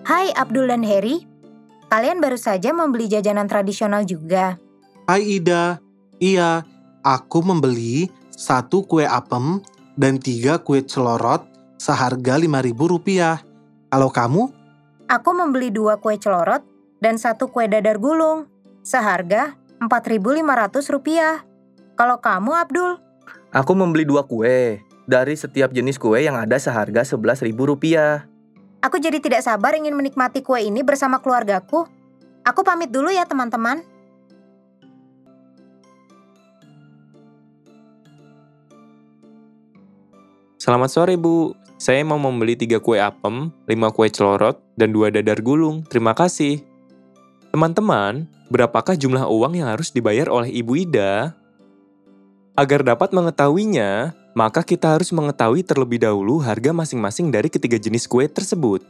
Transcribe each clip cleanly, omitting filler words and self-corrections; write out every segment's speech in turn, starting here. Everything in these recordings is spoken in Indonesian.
Hai Abdul dan Heri, kalian baru saja membeli jajanan tradisional juga. Hai Ida, iya, aku membeli 1 kue apem dan 3 kue celorot seharga Rp5.000. Kalau kamu? Aku membeli 2 kue celorot dan 1 kue dadar gulung, seharga Rp4.500. Kalau kamu, Abdul? Aku membeli 2 kue. Dari setiap jenis kue yang ada seharga Rp11.000. Aku jadi tidak sabar ingin menikmati kue ini bersama keluargaku. Aku pamit dulu ya, teman-teman. Selamat sore, Bu. Saya mau membeli 3 kue apem, 5 kue celorot, dan 2 dadar gulung. Terima kasih. Teman-teman, berapakah jumlah uang yang harus dibayar oleh Ibu Ida? Agar dapat mengetahuinya, maka kita harus mengetahui terlebih dahulu harga masing-masing dari ketiga jenis kue tersebut.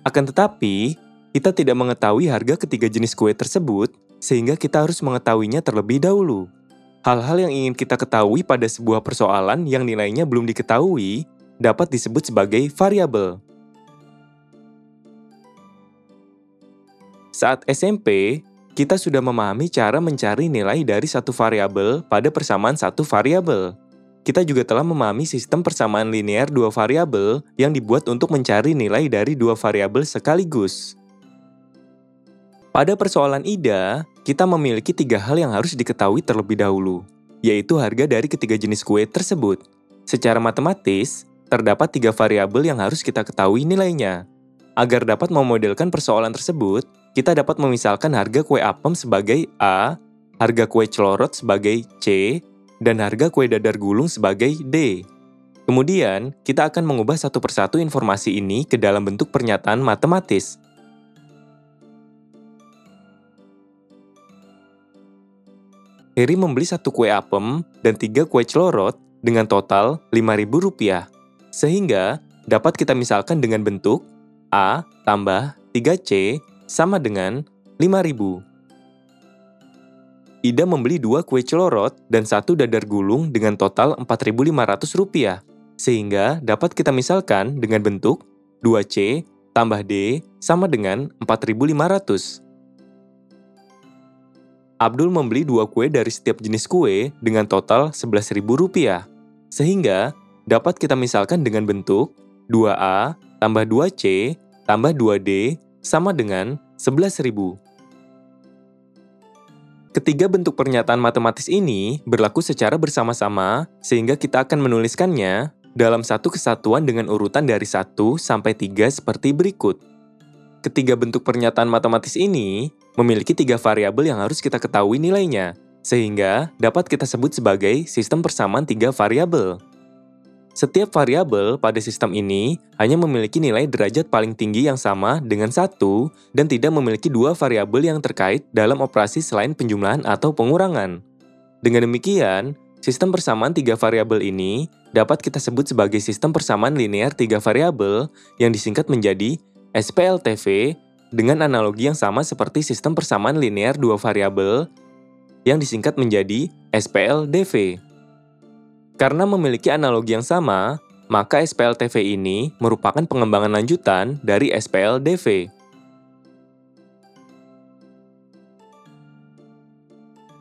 Akan tetapi, kita tidak mengetahui harga ketiga jenis kue tersebut, sehingga kita harus mengetahuinya terlebih dahulu. Hal-hal yang ingin kita ketahui pada sebuah persoalan yang nilainya belum diketahui dapat disebut sebagai variabel. Saat SMP, kita sudah memahami cara mencari nilai dari satu variabel pada persamaan satu variabel. Kita juga telah memahami sistem persamaan linear dua variabel yang dibuat untuk mencari nilai dari dua variabel sekaligus. Pada persoalan Ida, kita memiliki 3 hal yang harus diketahui terlebih dahulu, yaitu harga dari ketiga jenis kue tersebut. Secara matematis, terdapat 3 variabel yang harus kita ketahui nilainya. Agar dapat memodelkan persoalan tersebut, kita dapat memisalkan harga kue apem sebagai A, harga kue celorot sebagai C, dan harga kue dadar gulung sebagai D. Kemudian, kita akan mengubah satu persatu informasi ini ke dalam bentuk pernyataan matematis. Heri membeli 1 kue apem dan 3 kue celorot dengan total Rp5.000. Sehingga, dapat kita misalkan dengan bentuk A tambah 3C sama dengan 5.000. Ida membeli 2 kue celorot dan 1 dadar gulung dengan total Rp4.500. Sehingga dapat kita misalkan dengan bentuk 2C tambah D sama dengan 4.500. Abdul membeli 2 kue dari setiap jenis kue dengan total Rp11.000. Sehingga dapat kita misalkan dengan bentuk 2A tambah 2C tambah 2D sama dengan 11.000. Ketiga bentuk pernyataan matematis ini berlaku secara bersama-sama, sehingga kita akan menuliskannya dalam satu kesatuan dengan urutan dari 1 sampai 3 seperti berikut. Ketiga bentuk pernyataan matematis ini memiliki 3 variabel yang harus kita ketahui nilainya, sehingga dapat kita sebut sebagai sistem persamaan 3 variabel. Setiap variabel pada sistem ini hanya memiliki nilai derajat paling tinggi yang sama dengan 1 dan tidak memiliki 2 variabel yang terkait dalam operasi selain penjumlahan atau pengurangan. Dengan demikian, sistem persamaan 3 variabel ini dapat kita sebut sebagai sistem persamaan linear 3 variabel yang disingkat menjadi SPLTV dengan analogi yang sama seperti sistem persamaan linear 2 variabel yang disingkat menjadi SPLDV. Karena memiliki analogi yang sama, maka SPLTV ini merupakan pengembangan lanjutan dari SPLDV.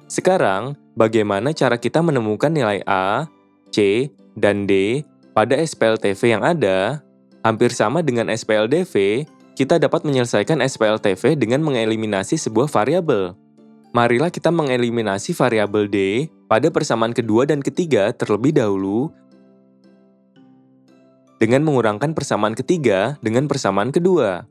Sekarang, bagaimana cara kita menemukan nilai A, C, dan D pada SPLTV yang ada? Hampir sama dengan SPLDV, kita dapat menyelesaikan SPLTV dengan mengeliminasi sebuah variabel. Marilah kita mengeliminasi variabel D pada persamaan kedua dan ketiga terlebih dahulu dengan mengurangkan persamaan ketiga dengan persamaan kedua.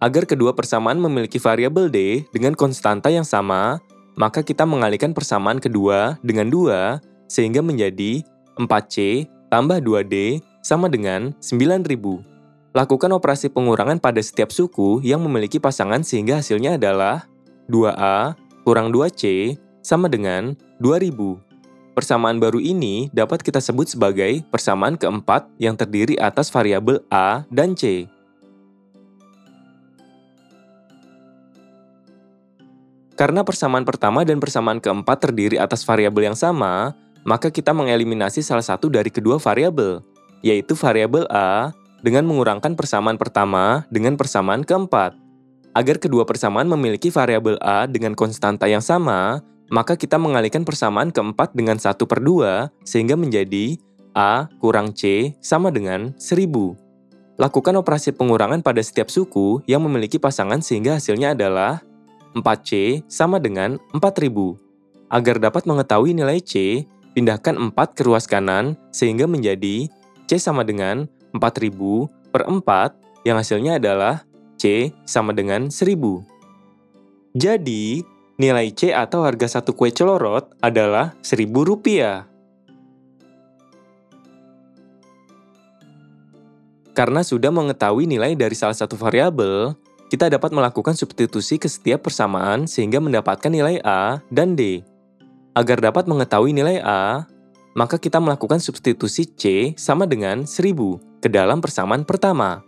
Agar kedua persamaan memiliki variabel D dengan konstanta yang sama, maka kita mengalihkan persamaan kedua dengan 2 sehingga menjadi 4C tambah 2D sama dengan 9.000. Lakukan operasi pengurangan pada setiap suku yang memiliki pasangan sehingga hasilnya adalah 2A kurang 2C sama dengan 2.000. Persamaan baru ini dapat kita sebut sebagai persamaan keempat yang terdiri atas variabel A dan C. Karena persamaan pertama dan persamaan keempat terdiri atas variabel yang sama, maka kita mengeliminasi salah satu dari kedua variabel, yaitu variabel A dengan mengurangkan persamaan pertama dengan persamaan keempat. Agar kedua persamaan memiliki variabel A dengan konstanta yang sama, maka kita mengalihkan persamaan keempat dengan 1/2 sehingga menjadi A kurang C sama dengan 1000. Lakukan operasi pengurangan pada setiap suku yang memiliki pasangan sehingga hasilnya adalah 4C sama dengan 4000. Agar dapat mengetahui nilai C, pindahkan 4 ke ruas kanan sehingga menjadi C sama dengan 4000 per 4 yang hasilnya adalah C sama dengan 1000. Jadi, nilai C atau harga satu kue celorot adalah Rp1.000. Karena sudah mengetahui nilai dari salah satu variabel, kita dapat melakukan substitusi ke setiap persamaan sehingga mendapatkan nilai A dan D. Agar dapat mengetahui nilai A, maka kita melakukan substitusi C sama dengan 1000 ke dalam persamaan pertama,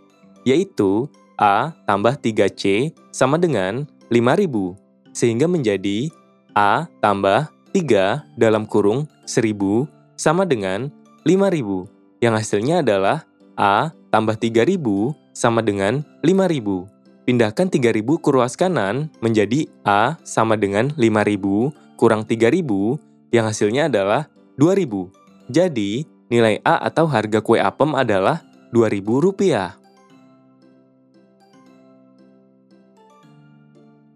yaitu A tambah 3C sama dengan 5000, sehingga menjadi A tambah 3 dalam kurung 1000 sama dengan 5000, yang hasilnya adalah A tambah 3000 sama dengan 5000. Pindahkan 3000 ke ruas kanan menjadi A sama dengan 5000 kurang 3000, yang hasilnya adalah 2000. Jadi, nilai A atau harga kue apem adalah Rp2.000.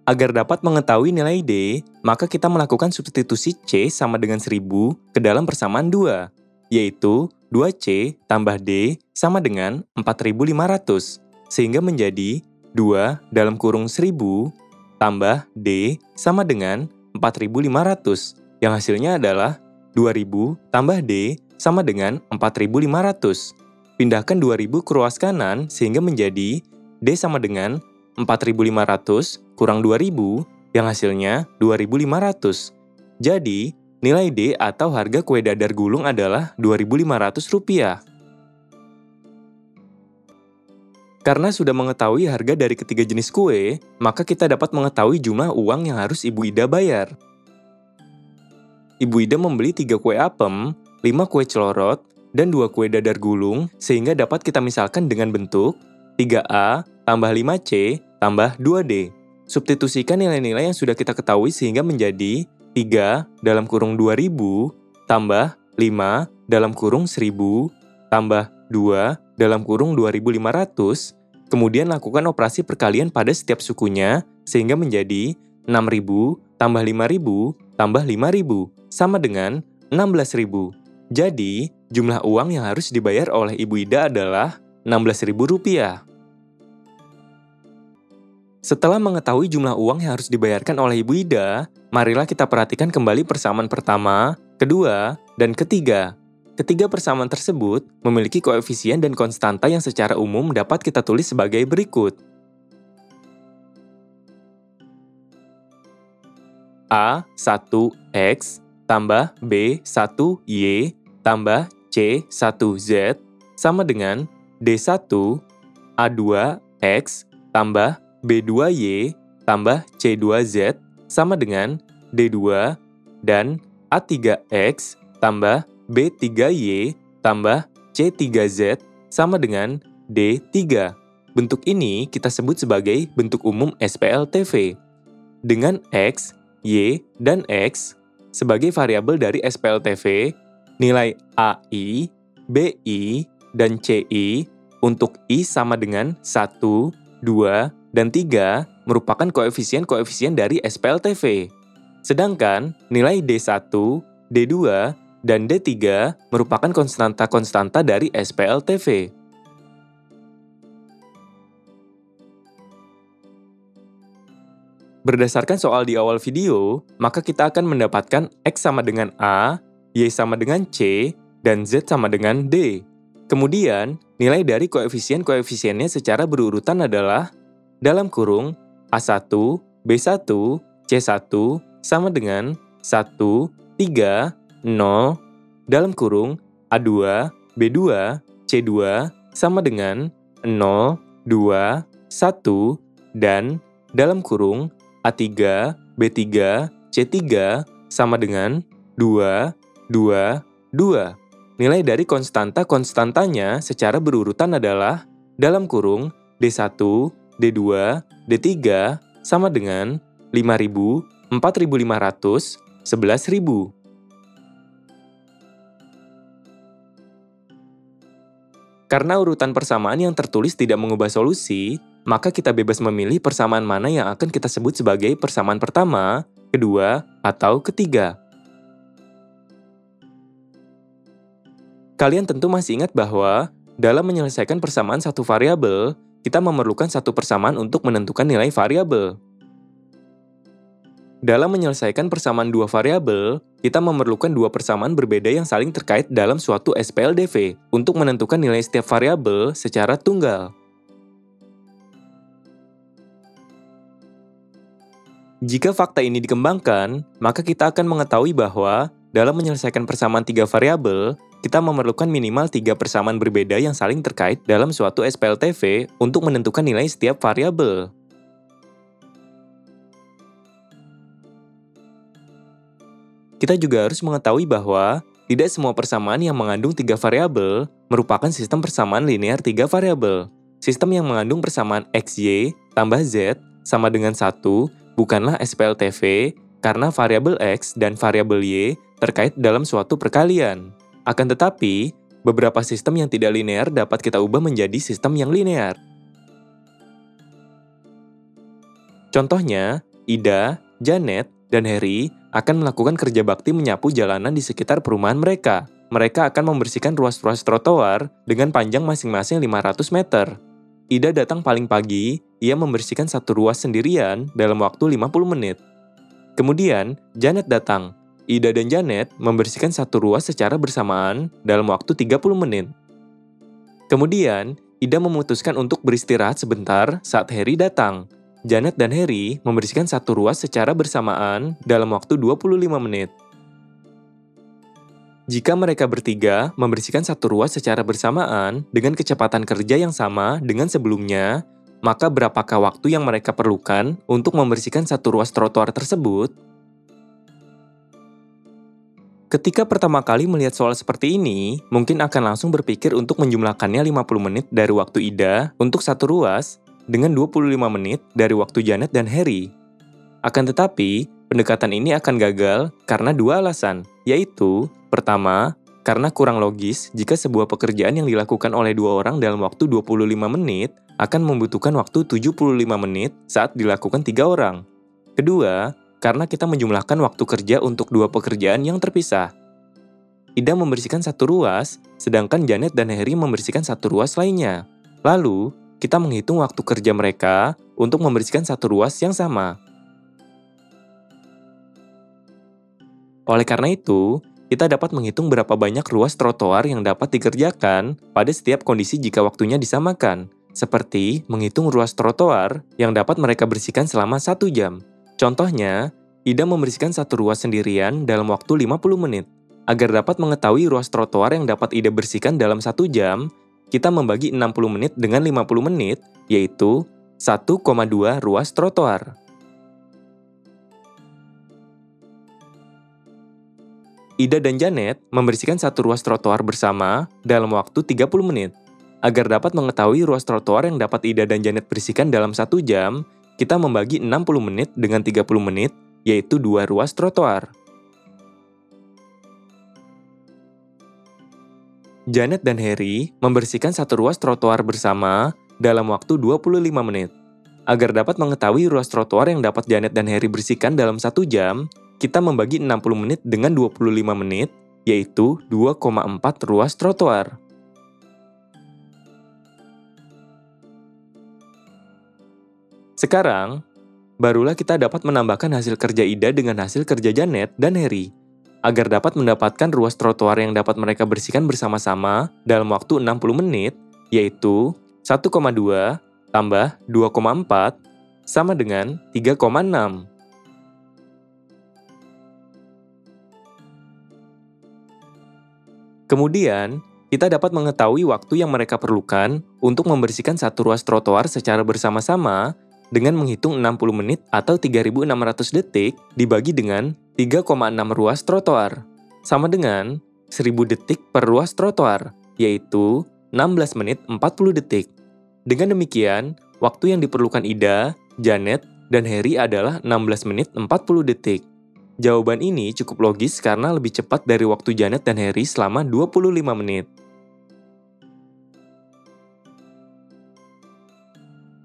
Agar dapat mengetahui nilai D, maka kita melakukan substitusi C sama dengan 1000 ke dalam persamaan 2, yaitu 2C tambah D sama dengan 4500, sehingga menjadi 2 dalam kurung 1000 tambah D sama dengan 4500, yang hasilnya adalah 2000 tambah D sama dengan 4500. Pindahkan 2000 ke ruas kanan sehingga menjadi D sama dengan 4500 kurang 2000, yang hasilnya 2500. Jadi, nilai D atau harga kue dadar gulung adalah Rp2.500. Karena sudah mengetahui harga dari ketiga jenis kue, maka kita dapat mengetahui jumlah uang yang harus Ibu Ida bayar. Ibu Ida membeli 3 kue apem, 5 kue celorot, dan 2 kue dadar gulung, sehingga dapat kita misalkan dengan bentuk 3A tambah 5C tambah 2D. Substitusikan nilai-nilai yang sudah kita ketahui sehingga menjadi 3 dalam kurung 2000 tambah 5 dalam kurung 1000 tambah 2 dalam kurung 2500. Kemudian lakukan operasi perkalian pada setiap sukunya sehingga menjadi 6000 tambah 5000 tambah 5000 sama dengan 16.000. Jadi, jumlah uang yang harus dibayar oleh Ibu Ida adalah Rp16.000. Setelah mengetahui jumlah uang yang harus dibayarkan oleh Ibu Ida, marilah kita perhatikan kembali persamaan pertama, kedua, dan ketiga. Ketiga persamaan tersebut memiliki koefisien dan konstanta yang secara umum dapat kita tulis sebagai berikut. A1X tambah B1Y tambah C1Z sama dengan D1 A2X tambah B2Y tambah C2Z sama dengan D2 dan A3X tambah B3Y tambah C3Z sama dengan D3. Bentuk ini kita sebut sebagai bentuk umum SPLTV. Dengan X, Y, dan X sebagai variabel dari SPLTV, nilai AI, BI, dan CI untuk I sama dengan 1, 2, dan 3 merupakan koefisien-koefisien dari SPLTV. Sedangkan nilai D1, D2, dan D3 merupakan konstanta-konstanta dari SPLTV. Berdasarkan soal di awal video, maka kita akan mendapatkan X sama dengan A, Y sama dengan C, dan Z sama dengan D. Kemudian, nilai dari koefisien-koefisiennya secara berurutan adalah dalam kurung A1, B1, C1 sama dengan 1, 3, 0, dalam kurung A2, B2, C2 sama dengan 0, 2, 1, dan dalam kurung A3, B3, C3 sama dengan 2, 2, 2. nilai dari konstanta-konstantanya secara berurutan adalah dalam kurung D1, D2, D3 sama dengan 5.000, 4.500, 11.000. Karena urutan persamaan yang tertulis tidak mengubah solusi, maka kita bebas memilih persamaan mana yang akan kita sebut sebagai persamaan pertama, kedua, atau ketiga. Kalian tentu masih ingat bahwa dalam menyelesaikan persamaan satu variabel, kita memerlukan satu persamaan untuk menentukan nilai variabel. Dalam menyelesaikan persamaan dua variabel, kita memerlukan dua persamaan berbeda yang saling terkait dalam suatu SPLDV untuk menentukan nilai setiap variabel secara tunggal. Jika fakta ini dikembangkan, maka kita akan mengetahui bahwa dalam menyelesaikan persamaan tiga variabel, kita memerlukan minimal tiga persamaan berbeda yang saling terkait dalam suatu SPLTV untuk menentukan nilai setiap variabel. Kita juga harus mengetahui bahwa tidak semua persamaan yang mengandung tiga variabel merupakan sistem persamaan linear tiga variabel. Sistem yang mengandung persamaan XY tambah Z sama dengan 1 bukanlah SPLTV karena variabel X dan variabel Y terkait dalam suatu perkalian. Akan tetapi, beberapa sistem yang tidak linear dapat kita ubah menjadi sistem yang linear. Contohnya, Ida, Janet, dan Harry akan melakukan kerja bakti menyapu jalanan di sekitar perumahan mereka. Mereka akan membersihkan ruas-ruas trotoar dengan panjang masing-masing 500 meter. Ida datang paling pagi, ia membersihkan satu ruas sendirian dalam waktu 50 menit. Kemudian, Janet datang. Ida dan Janet membersihkan satu ruas secara bersamaan dalam waktu 30 menit. Kemudian, Ida memutuskan untuk beristirahat sebentar saat Harry datang. Janet dan Harry membersihkan satu ruas secara bersamaan dalam waktu 25 menit. Jika mereka bertiga membersihkan satu ruas secara bersamaan dengan kecepatan kerja yang sama dengan sebelumnya, maka berapakah waktu yang mereka perlukan untuk membersihkan satu ruas trotoar tersebut? Ketika pertama kali melihat soal seperti ini, mungkin akan langsung berpikir untuk menjumlahkannya 50 menit dari waktu Ida untuk satu ruas dengan 25 menit dari waktu Janet dan Harry. Akan tetapi, pendekatan ini akan gagal karena dua alasan, yaitu, pertama, karena kurang logis jika sebuah pekerjaan yang dilakukan oleh dua orang dalam waktu 25 menit akan membutuhkan waktu 75 menit saat dilakukan tiga orang. Kedua, karena kita menjumlahkan waktu kerja untuk dua pekerjaan yang terpisah. Ida membersihkan satu ruas, sedangkan Janet dan Harry membersihkan satu ruas lainnya. Lalu, kita menghitung waktu kerja mereka untuk membersihkan satu ruas yang sama. Oleh karena itu, kita dapat menghitung berapa banyak ruas trotoar yang dapat dikerjakan pada setiap kondisi jika waktunya disamakan, seperti menghitung ruas trotoar yang dapat mereka bersihkan selama 1 jam. Contohnya, Ida membersihkan satu ruas sendirian dalam waktu 50 menit. Agar dapat mengetahui ruas trotoar yang dapat Ida bersihkan dalam 1 jam, kita membagi 60 menit dengan 50 menit, yaitu 1,2 ruas trotoar. Ida dan Janet membersihkan satu ruas trotoar bersama dalam waktu 30 menit. Agar dapat mengetahui ruas trotoar yang dapat Ida dan Janet bersihkan dalam 1 jam, kita membagi 60 menit dengan 30 menit, yaitu 2 ruas trotoar. Janet dan Harry membersihkan satu ruas trotoar bersama dalam waktu 25 menit. Agar dapat mengetahui ruas trotoar yang dapat Janet dan Harry bersihkan dalam 1 jam, kita membagi 60 menit dengan 25 menit, yaitu 2,4 ruas trotoar. Sekarang, barulah kita dapat menambahkan hasil kerja Ida dengan hasil kerja Janet dan Harry, agar dapat mendapatkan ruas trotoar yang dapat mereka bersihkan bersama-sama dalam waktu 60 menit, yaitu 1,2 tambah 2,4 sama dengan 3,6. Kemudian, kita dapat mengetahui waktu yang mereka perlukan untuk membersihkan satu ruas trotoar secara bersama-sama dengan menghitung 60 menit atau 3.600 detik dibagi dengan 3,6 ruas trotoar. Sama dengan 1000 detik per ruas trotoar, yaitu 16 menit 40 detik. Dengan demikian, waktu yang diperlukan Ida, Janet, dan Harry adalah 16 menit 40 detik. Jawaban ini cukup logis karena lebih cepat dari waktu Janet dan Harry selama 25 menit.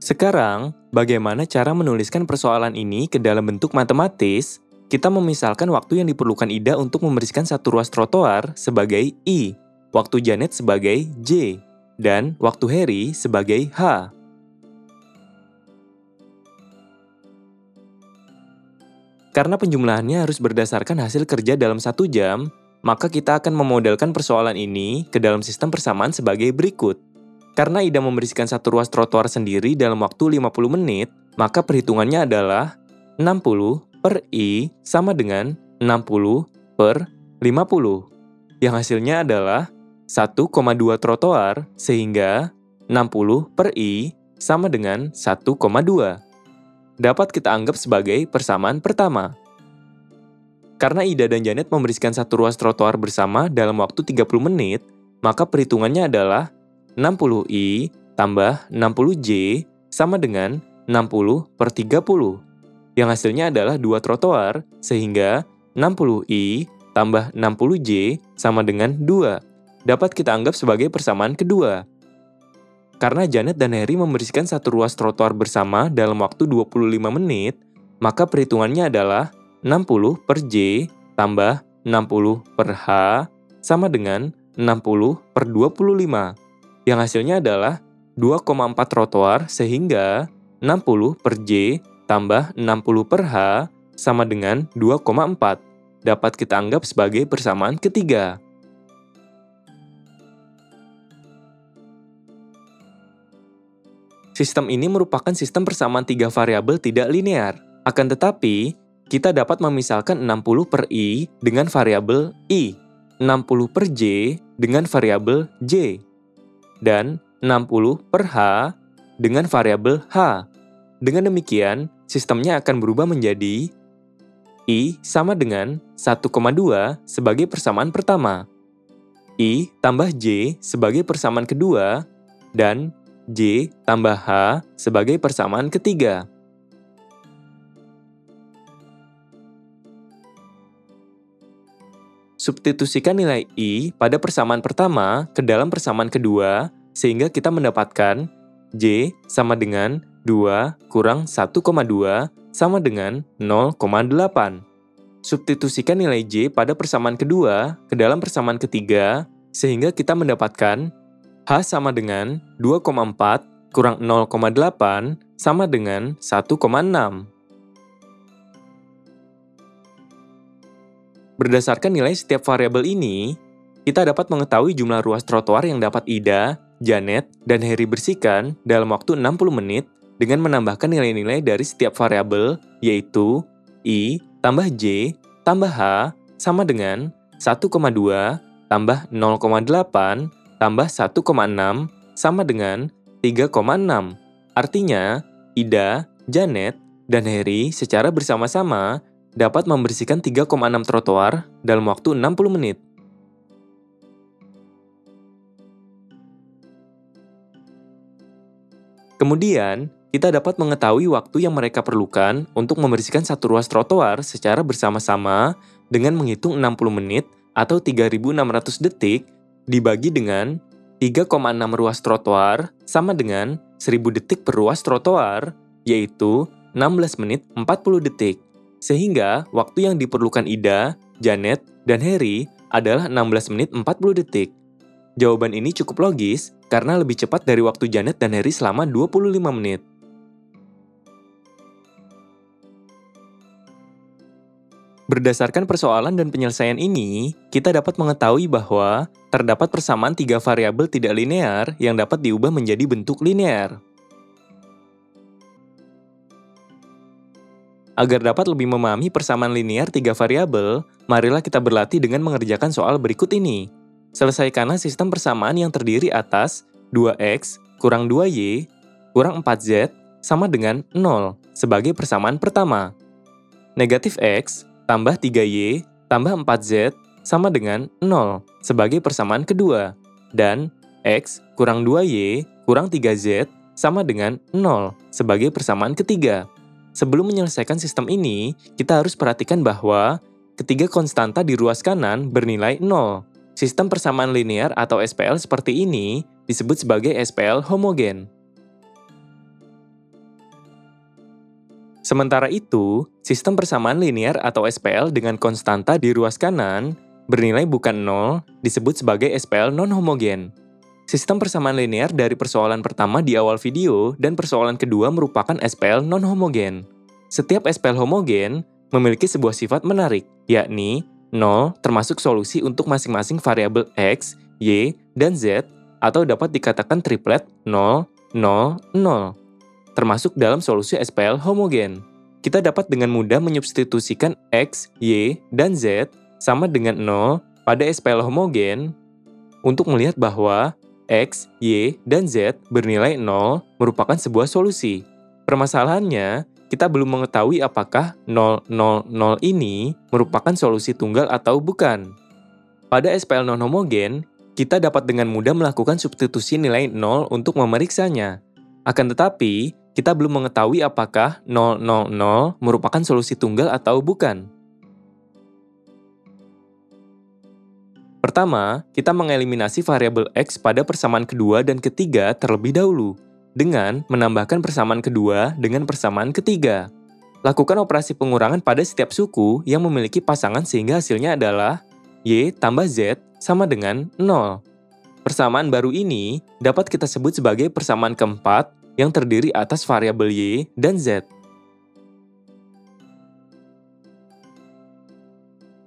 Sekarang, bagaimana cara menuliskan persoalan ini ke dalam bentuk matematis? Kita memisalkan waktu yang diperlukan Ida untuk membersihkan satu ruas trotoar sebagai I, waktu Janet sebagai J, dan waktu Harry sebagai H. Karena penjumlahannya harus berdasarkan hasil kerja dalam 1 jam, maka kita akan memodelkan persoalan ini ke dalam sistem persamaan sebagai berikut. Karena Ida membersihkan satu ruas trotoar sendiri dalam waktu 50 menit, maka perhitungannya adalah 60 per I sama dengan 60 per 50. Yang hasilnya adalah 1,2 trotoar, sehingga 60 per I sama dengan 1,2. Dapat kita anggap sebagai persamaan pertama. Karena Ida dan Janet membersihkan satu ruas trotoar bersama dalam waktu 30 menit, maka perhitungannya adalah 60I tambah 60J sama dengan 60 per 30. Yang hasilnya adalah 2 trotoar, sehingga 60I tambah 60J sama dengan 2. Dapat kita anggap sebagai persamaan kedua. Karena Janet dan Harry membersihkan satu ruas trotoar bersama dalam waktu 25 menit, maka perhitungannya adalah 60 per J tambah 60 per H sama dengan 60 per 25. Yang hasilnya adalah 2,4 trotoar, sehingga 60 per J tambah 60 per H sama dengan 2,4. Dapat kita anggap sebagai persamaan ketiga. Sistem ini merupakan sistem persamaan 3 variabel tidak linear. Akan tetapi, kita dapat memisalkan 60 per I dengan variabel I, 60 per J dengan variabel J, dan 60 per H dengan variabel H. Dengan demikian, sistemnya akan berubah menjadi I sama dengan 1,2 sebagai persamaan pertama, I tambah J sebagai persamaan kedua, dan J tambah H sebagai persamaan ketiga. Substitusikan nilai I pada persamaan pertama ke dalam persamaan kedua, sehingga kita mendapatkan J sama dengan 2 kurang 1,2 sama dengan 0,8. Substitusikan nilai J pada persamaan kedua ke dalam persamaan ketiga, sehingga kita mendapatkan H sama dengan 2,4 kurang 0,8 sama dengan 1,6. Berdasarkan nilai setiap variabel ini, kita dapat mengetahui jumlah ruas trotoar yang dapat Ida, Janet, dan Harry bersihkan dalam waktu 60 menit dengan menambahkan nilai-nilai dari setiap variabel, yaitu I tambah J tambah H sama dengan 1,2 tambah 0,8 tambah 1,6 sama dengan 3,6. Artinya, Ida, Janet, dan Harry secara bersama-sama dapat membersihkan 3,6 trotoar dalam waktu 60 menit. Kemudian, kita dapat mengetahui waktu yang mereka perlukan untuk membersihkan satu ruas trotoar secara bersama-sama dengan menghitung 60 menit atau 3.600 detik dibagi dengan 3,6 ruas trotoar sama dengan 1000 detik per ruas trotoar, yaitu 16 menit 40 detik. Sehingga waktu yang diperlukan Ida, Janet, dan Harry adalah 16 menit 40 detik. Jawaban ini cukup logis karena lebih cepat dari waktu Janet dan Harry selama 25 menit. Berdasarkan persoalan dan penyelesaian ini, kita dapat mengetahui bahwa terdapat persamaan 3 variabel tidak linear yang dapat diubah menjadi bentuk linear. Agar dapat lebih memahami persamaan linear 3 variabel, marilah kita berlatih dengan mengerjakan soal berikut ini. Selesaikanlah sistem persamaan yang terdiri atas 2x kurang 2y kurang 4z sama dengan 0 sebagai persamaan pertama. Negatif x tambah 3y tambah 4z sama dengan 0 sebagai persamaan kedua, dan X kurang 2Y kurang 3Z sama dengan 0 sebagai persamaan ketiga. Sebelum menyelesaikan sistem ini, kita harus perhatikan bahwa ketiga konstanta di ruas kanan bernilai 0. Sistem persamaan linear atau SPL seperti ini disebut sebagai SPL homogen. Sementara itu, sistem persamaan linear atau SPL dengan konstanta di ruas kanan bernilai bukan 0 disebut sebagai SPL non-homogen. Sistem persamaan linear dari persoalan pertama di awal video dan persoalan kedua merupakan SPL non-homogen. Setiap SPL homogen memiliki sebuah sifat menarik, yakni 0 termasuk solusi untuk masing-masing variabel X, Y, dan Z, atau dapat dikatakan triplet 0, 0, 0, termasuk dalam solusi SPL homogen. Kita dapat dengan mudah menyubstitusikan X, Y, dan Z sama dengan 0 pada SPL homogen untuk melihat bahwa X, Y, dan Z bernilai 0 merupakan sebuah solusi. Permasalahannya, kita belum mengetahui apakah 0, 0, 0 ini merupakan solusi tunggal atau bukan. Pada SPL non-homogen, kita dapat dengan mudah melakukan substitusi nilai 0 untuk memeriksanya. Akan tetapi, kita belum mengetahui apakah 0, 0, 0 merupakan solusi tunggal atau bukan. Pertama, kita mengeliminasi variabel X pada persamaan kedua dan ketiga terlebih dahulu, dengan menambahkan persamaan kedua dengan persamaan ketiga. Lakukan operasi pengurangan pada setiap suku yang memiliki pasangan sehingga hasilnya adalah Y tambah Z sama dengan 0. Persamaan baru ini dapat kita sebut sebagai persamaan keempat yang terdiri atas variabel Y dan Z.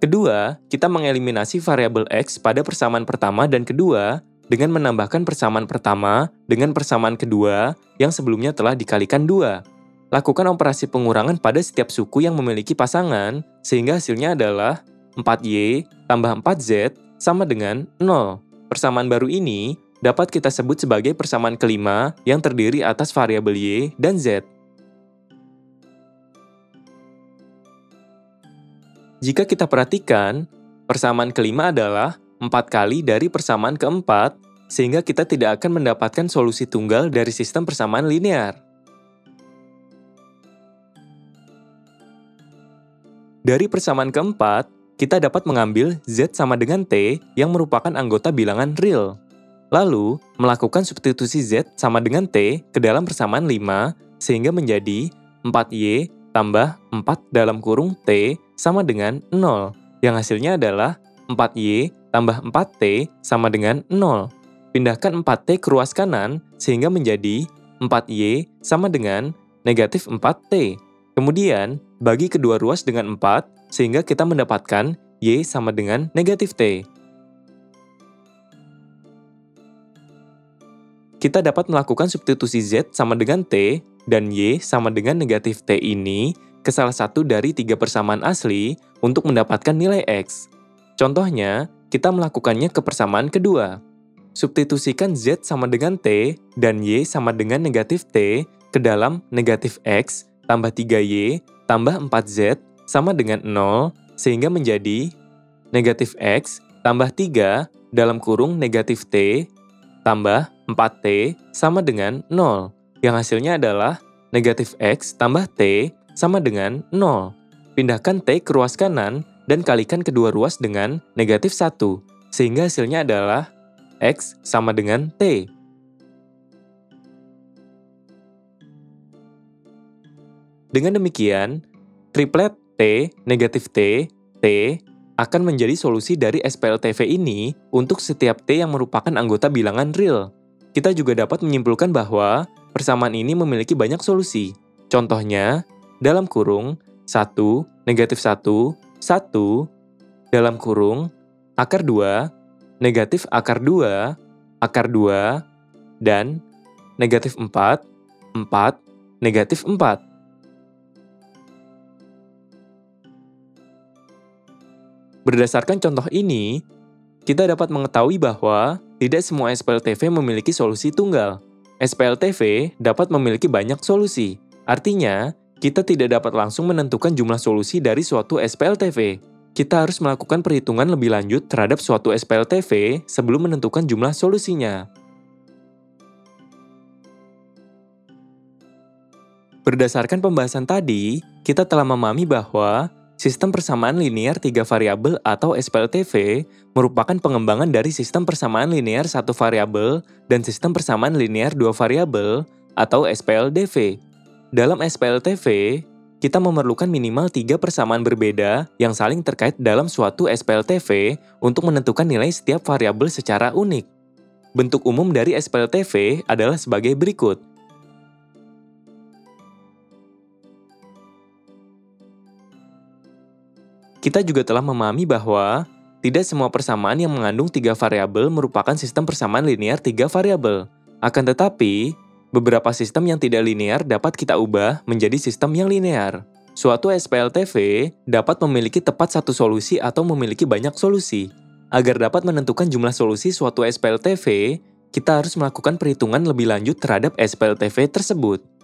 Kedua, kita mengeliminasi variabel X pada persamaan pertama dan kedua dengan menambahkan persamaan pertama dengan persamaan kedua yang sebelumnya telah dikalikan 2. Lakukan operasi pengurangan pada setiap suku yang memiliki pasangan, sehingga hasilnya adalah 4Y tambah 4Z sama dengan 0. Persamaan baru ini dapat kita sebut sebagai persamaan kelima yang terdiri atas variabel Y dan Z. Jika kita perhatikan, persamaan kelima adalah 4 kali dari persamaan keempat, sehingga kita tidak akan mendapatkan solusi tunggal dari sistem persamaan linear. Dari persamaan keempat, kita dapat mengambil Z sama dengan T yang merupakan anggota bilangan real. Lalu, melakukan substitusi Z sama dengan T ke dalam persamaan 5, sehingga menjadi 4Y tambah 4 dalam kurung T sama dengan 0, yang hasilnya adalah 4Y tambah 4T sama dengan 0. Pindahkan 4T ke ruas kanan sehingga menjadi 4Y sama dengan negatif 4T. Kemudian, bagi kedua ruas dengan 4 sehingga kita mendapatkan Y sama dengan negatif T. Kita dapat melakukan substitusi Z sama dengan T dan Y sama dengan negatif T ini ke salah satu dari 3 persamaan asli untuk mendapatkan nilai X. Contohnya, kita melakukannya ke persamaan kedua. Substitusikan Z sama dengan T dan Y sama dengan negatif T ke dalam negatif X tambah 3Y tambah 4Z sama dengan 0, sehingga menjadi negatif X tambah 3 dalam kurung negatif T tambah 4T sama dengan 0, yang hasilnya adalah negatif X tambah T sama dengan 0. Pindahkan T ke ruas kanan dan kalikan kedua ruas dengan negatif 1, sehingga hasilnya adalah X sama dengan T. Dengan demikian, triplet T, negatif T, T akan menjadi solusi dari SPLTV ini untuk setiap T yang merupakan anggota bilangan real. Kita juga dapat menyimpulkan bahwa persamaan ini memiliki banyak solusi. Contohnya, dalam kurung 1, negatif 1, 1, dalam kurung akar 2, negatif akar 2, akar 2, dan negatif 4, 4, negatif 4. Berdasarkan contoh ini, kita dapat mengetahui bahwa tidak semua SPLTV memiliki solusi tunggal. SPLTV dapat memiliki banyak solusi. Artinya, kita tidak dapat langsung menentukan jumlah solusi dari suatu SPLTV. kita harus melakukan perhitungan lebih lanjut terhadap suatu SPLTV sebelum menentukan jumlah solusinya. Berdasarkan pembahasan tadi, kita telah memahami bahwa sistem persamaan linear 3 variabel atau SPLTV merupakan pengembangan dari sistem persamaan linear 1 variabel dan sistem persamaan linear 2 variabel atau SPLDV. Dalam SPLTV, kita memerlukan minimal 3 persamaan berbeda yang saling terkait dalam suatu SPLTV untuk menentukan nilai setiap variabel secara unik. Bentuk umum dari SPLTV adalah sebagai berikut. Kita juga telah memahami bahwa tidak semua persamaan yang mengandung 3 variabel merupakan sistem persamaan linear 3 variabel. Akan tetapi, beberapa sistem yang tidak linear dapat kita ubah menjadi sistem yang linear. Suatu SPLTV dapat memiliki tepat satu solusi atau memiliki banyak solusi. Agar dapat menentukan jumlah solusi suatu SPLTV, kita harus melakukan perhitungan lebih lanjut terhadap SPLTV tersebut.